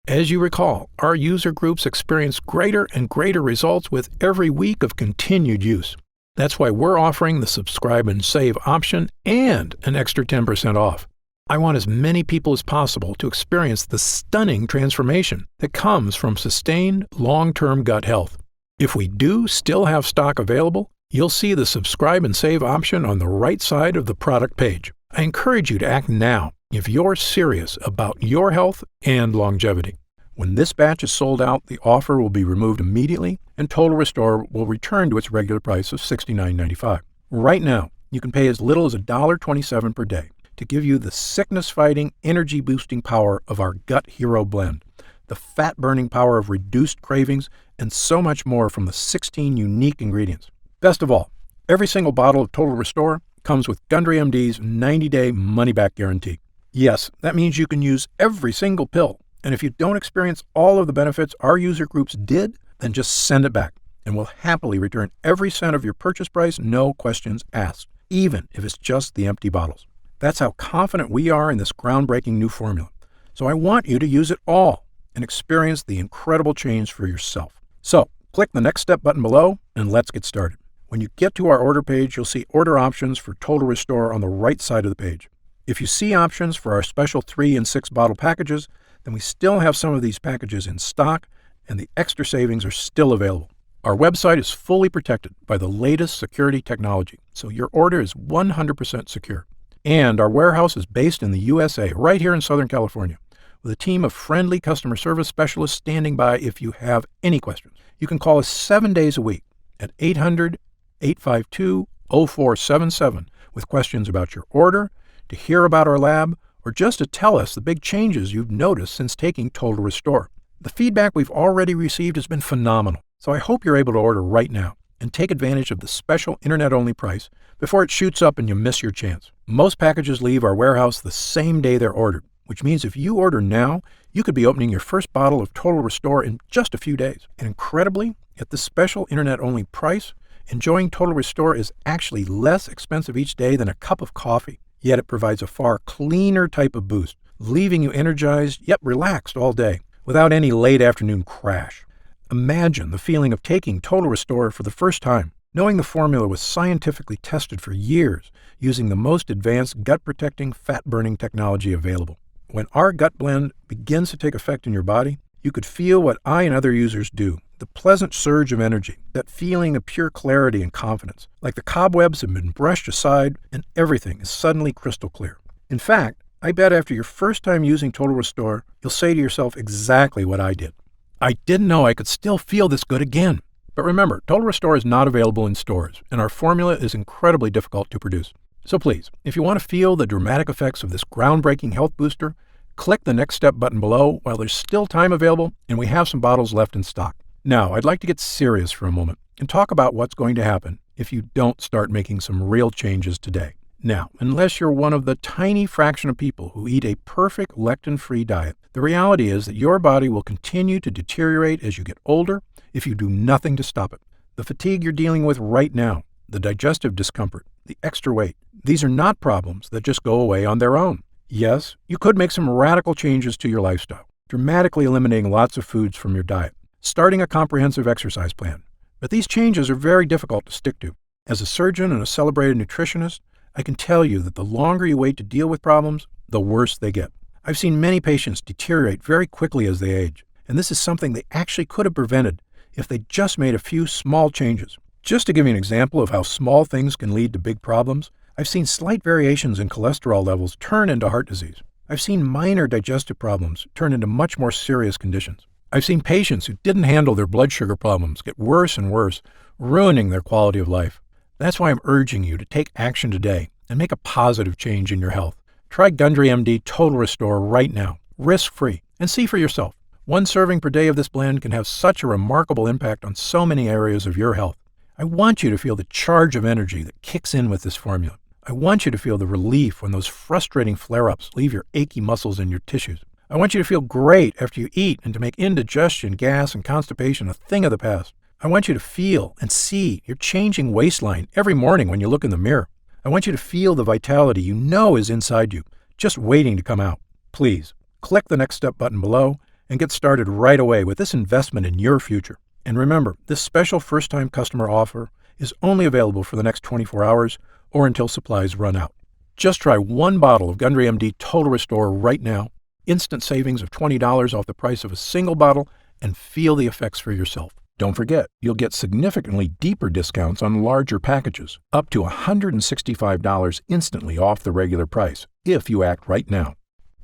As you recall, our user groups experience greater and greater results with every week of continued use. That's why we're offering the Subscribe and Save option and an extra 10% off. I want as many people as possible to experience the stunning transformation that comes from sustained, long-term gut health. If we do still have stock available, you'll see the Subscribe and Save option on the right side of the product page. I encourage you to act now if you're serious about your health and longevity. When this batch is sold out, the offer will be removed immediately, and Total Restore will return to its regular price of $69.95. Right now, you can pay as little as $1.27 per day to give you the sickness-fighting, energy-boosting power of our Gut Hero blend, the fat-burning power of reduced cravings, and so much more from the 16 unique ingredients. Best of all, every single bottle of Total Restore comes with Gundry MD's 90-day money-back guarantee. Yes, that means you can use every single pill, and if you don't experience all of the benefits our user groups did, then just send it back, and we'll happily return every cent of your purchase price, no questions asked, even if it's just the empty bottles. That's how confident we are in this groundbreaking new formula. So I want you to use it all and experience the incredible change for yourself. So, click the Next Step button below, and let's get started. When you get to our order page, you'll see order options for Total Restore on the right side of the page. If you see options for our special 3 and 6 bottle packages, then we still have some of these packages in stock, and the extra savings are still available. Our website is fully protected by the latest security technology, so your order is 100% secure. And our warehouse is based in the USA, right here in Southern California, with a team of friendly customer service specialists standing by if you have any questions. You can call us 7 days a week at 800-852-0477 with questions about your order, to hear about our lab, or just to tell us the big changes you've noticed since taking Total Restore. The feedback we've already received has been phenomenal, so I hope you're able to order right now and take advantage of the special internet-only price before it shoots up and you miss your chance. Most packages leave our warehouse the same day they're ordered, which means if you order now, you could be opening your first bottle of Total Restore in just a few days. And incredibly, at this special internet-only price, enjoying Total Restore is actually less expensive each day than a cup of coffee. Yet it provides a far cleaner type of boost, leaving you energized yet relaxed all day, without any late afternoon crash. Imagine the feeling of taking Total Restore for the first time, knowing the formula was scientifically tested for years using the most advanced gut-protecting, fat-burning technology available. When our gut blend begins to take effect in your body, you could feel what I and other users do, the pleasant surge of energy, that feeling of pure clarity and confidence, like the cobwebs have been brushed aside and everything is suddenly crystal clear. In fact, I bet after your first time using Total Restore, you'll say to yourself exactly what I did. I didn't know I could still feel this good again. But remember, Total Restore is not available in stores, and our formula is incredibly difficult to produce. So please, if you want to feel the dramatic effects of this groundbreaking health booster, click the Next Step button below while there's still time available and we have some bottles left in stock. Now, I'd like to get serious for a moment and talk about what's going to happen if you don't start making some real changes today. Now, unless you're one of the tiny fraction of people who eat a perfect lectin-free diet, the reality is that your body will continue to deteriorate as you get older if you do nothing to stop it. The fatigue you're dealing with right now, the digestive discomfort, the extra weight, these are not problems that just go away on their own. Yes, you could make some radical changes to your lifestyle, dramatically eliminating lots of foods from your diet, starting a comprehensive exercise plan. But these changes are very difficult to stick to. As a surgeon and a celebrated nutritionist, I can tell you that the longer you wait to deal with problems, the worse they get. I've seen many patients deteriorate very quickly as they age, and this is something they actually could have prevented if they just made a few small changes. Just to give you an example of how small things can lead to big problems, I've seen slight variations in cholesterol levels turn into heart disease. I've seen minor digestive problems turn into much more serious conditions. I've seen patients who didn't handle their blood sugar problems get worse and worse, ruining their quality of life. That's why I'm urging you to take action today and make a positive change in your health. Try Gundry MD Total Restore right now, risk-free, and see for yourself. One serving per day of this blend can have such a remarkable impact on so many areas of your health. I want you to feel the charge of energy that kicks in with this formula. I want you to feel the relief when those frustrating flare-ups leave your achy muscles and your tissues. I want you to feel great after you eat and to make indigestion, gas, and constipation a thing of the past. I want you to feel and see your changing waistline every morning when you look in the mirror. I want you to feel the vitality you know is inside you, just waiting to come out. Please, click the Next Step button below and get started right away with this investment in your future. And remember, this special first-time customer offer is only available for the next 24 hours or until supplies run out. Just try one bottle of Gundry MD Total Restore right now, instant savings of $20 off the price of a single bottle, and feel the effects for yourself. Don't forget, you'll get significantly deeper discounts on larger packages, up to $165 instantly off the regular price, if you act right now.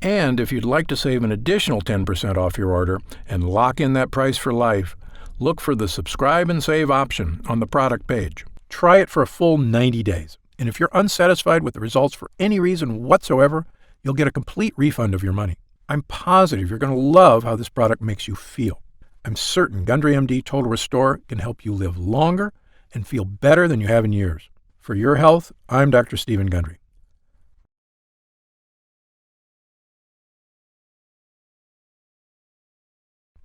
And if you'd like to save an additional 10% off your order and lock in that price for life, look for the subscribe and save option on the product page. Try it for a full 90 days. And if you're unsatisfied with the results for any reason whatsoever, you'll get a complete refund of your money. I'm positive you're going to love how this product makes you feel. I'm certain Gundry MD Total Restore can help you live longer and feel better than you have in years. For your health, I'm Dr. Stephen Gundry.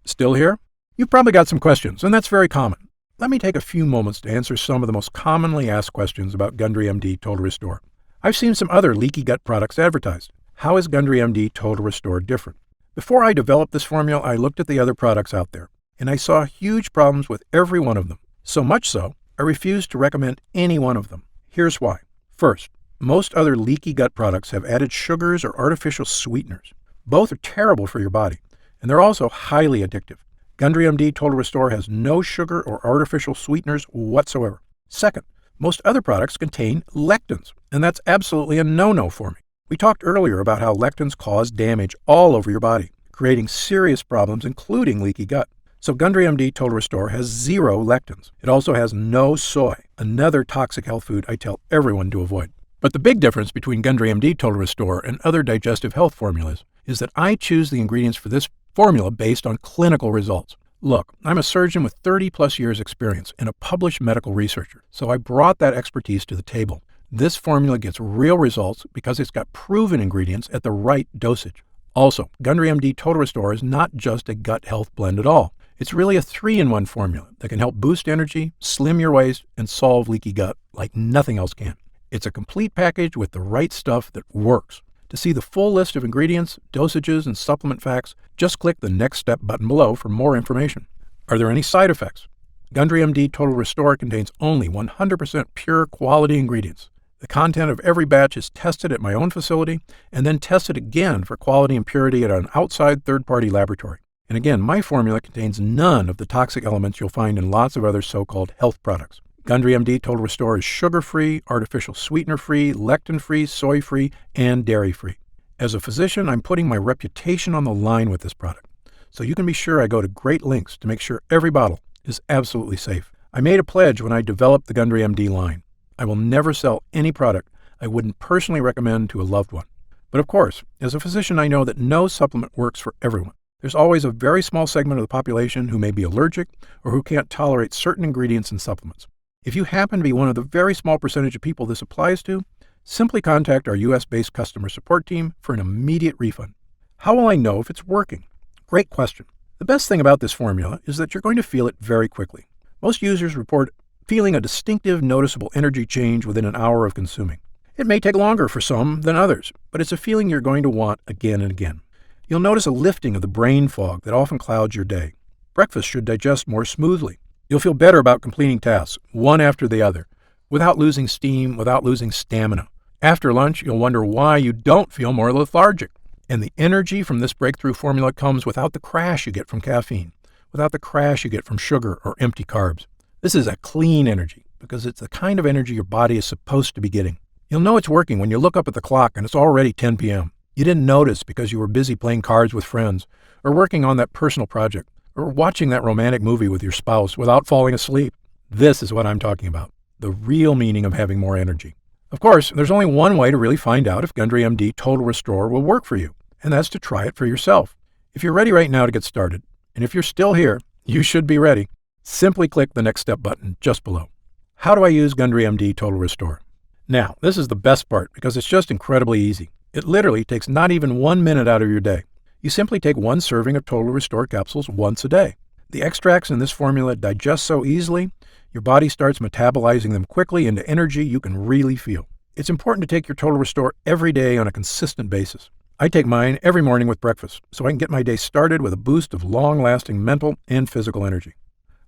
Still here? You've probably got some questions, and that's very common. Let me take a few moments to answer some of the most commonly asked questions about Gundry MD Total Restore. I've seen some other leaky gut products advertised. How is Gundry MD Total Restore different? Before I developed this formula, I looked at the other products out there, and I saw huge problems with every one of them. So much so, I refused to recommend any one of them. Here's why. First, most other leaky gut products have added sugars or artificial sweeteners. Both are terrible for your body, and they're also highly addictive. Gundry MD Total Restore has no sugar or artificial sweeteners whatsoever. Second, most other products contain lectins, and that's absolutely a no-no for me. We talked earlier about how lectins cause damage all over your body, creating serious problems, including leaky gut. So Gundry MD Total Restore has 0 lectins. It also has no soy, another toxic health food I tell everyone to avoid. But the big difference between Gundry MD Total Restore and other digestive health formulas is that I choose the ingredients for this formula based on clinical results. Look, I'm a surgeon with 30-plus years experience and a published medical researcher, so I brought that expertise to the table. This formula gets real results because it's got proven ingredients at the right dosage. Also, Gundry MD Total Restore is not just a gut health blend at all. It's really a 3-in-1 formula that can help boost energy, slim your waist, and solve leaky gut like nothing else can. It's a complete package with the right stuff that works. To see the full list of ingredients, dosages, and supplement facts, just click the Next Step button below for more information. Are there any side effects? Gundry MD Total Restore contains only 100% pure quality ingredients. The content of every batch is tested at my own facility and then tested again for quality and purity at an outside third-party laboratory. And again, my formula contains none of the toxic elements you'll find in lots of other so-called health products. Gundry MD Total Restore is sugar-free, artificial sweetener-free, lectin-free, soy-free, and dairy-free. As a physician, I'm putting my reputation on the line with this product, so you can be sure I go to great lengths to make sure every bottle is absolutely safe. I made a pledge when I developed the Gundry MD line. I will never sell any product I wouldn't personally recommend to a loved one. But of course, as a physician, I know that no supplement works for everyone. There's always a very small segment of the population who may be allergic or who can't tolerate certain ingredients in supplements. If you happen to be one of the very small percentage of people this applies to, simply contact our US-based customer support team for an immediate refund. How will I know if it's working? Great question. The best thing about this formula is that you're going to feel it very quickly. Most users report feeling a distinctive, noticeable energy change within an hour of consuming. It may take longer for some than others, but it's a feeling you're going to want again and again. You'll notice a lifting of the brain fog that often clouds your day. Breakfast should digest more smoothly. You'll feel better about completing tasks, one after the other, without losing steam, without losing stamina. After lunch, you'll wonder why you don't feel more lethargic. And the energy from this breakthrough formula comes without the crash you get from caffeine, without the crash you get from sugar or empty carbs. This is a clean energy because it's the kind of energy your body is supposed to be getting. You'll know it's working when you look up at the clock and it's already 10 p.m. You didn't notice because you were busy playing cards with friends, or working on that personal project, or watching that romantic movie with your spouse without falling asleep. This is what I'm talking about, the real meaning of having more energy. Of course, there's only one way to really find out if Gundry MD Total Restore will work for you, and that's to try it for yourself. If you're ready right now to get started, and if you're still here, you should be ready. Simply click the Next Step button just below. How do I use Gundry MD Total Restore? Now, this is the best part because it's just incredibly easy. It literally takes not even 1 minute out of your day. You simply take 1 serving of Total Restore capsules once a day. The extracts in this formula digest so easily, your body starts metabolizing them quickly into energy you can really feel. It's important to take your Total Restore every day on a consistent basis. I take mine every morning with breakfast so I can get my day started with a boost of long-lasting mental and physical energy.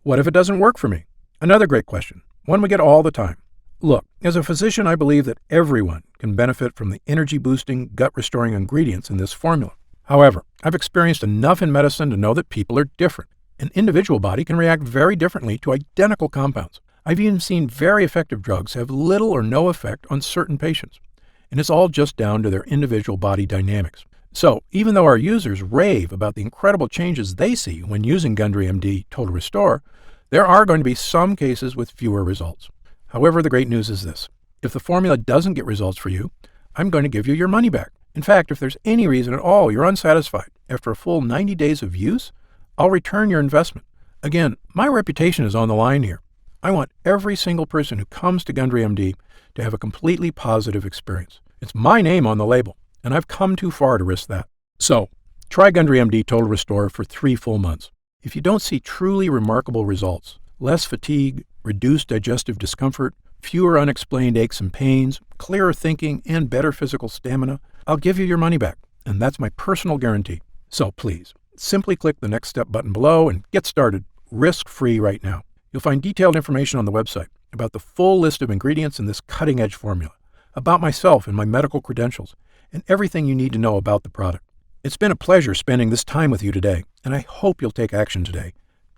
What if it doesn't work for me? Another great question, one we get all the time. Look, as a physician, I believe that everyone can benefit from the energy-boosting, gut-restoring ingredients in this formula. However, I've experienced enough in medicine to know that people are different. An individual body can react very differently to identical compounds. I've even seen very effective drugs have little or no effect on certain patients. And it's all just down to their individual body dynamics. So, even though our users rave about the incredible changes they see when using Gundry MD Total Restore, there are going to be some cases with fewer results. However, the great news is this. If the formula doesn't get results for you, I'm going to give you your money back. In fact, if there's any reason at all you're unsatisfied after a full 90 days of use, I'll return your investment. Again, my reputation is on the line here. I want every single person who comes to Gundry MD to have a completely positive experience. It's my name on the label, and I've come too far to risk that. So, try Gundry MD Total Restore for 3 full months. If you don't see truly remarkable results, less fatigue, reduced digestive discomfort, fewer unexplained aches and pains, clearer thinking, and better physical stamina, I'll give you your money back, and that's my personal guarantee. So please, simply click the Next Step button below and get started, risk-free right now. You'll find detailed information on the website about the full list of ingredients in this cutting-edge formula, about myself and my medical credentials, and everything you need to know about the product. It's been a pleasure spending this time with you today, and I hope you'll take action today.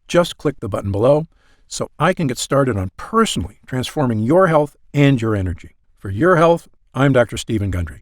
Just click the button below so I can get started on personally transforming your health and your energy. For your health, I'm Dr. Stephen Gundry.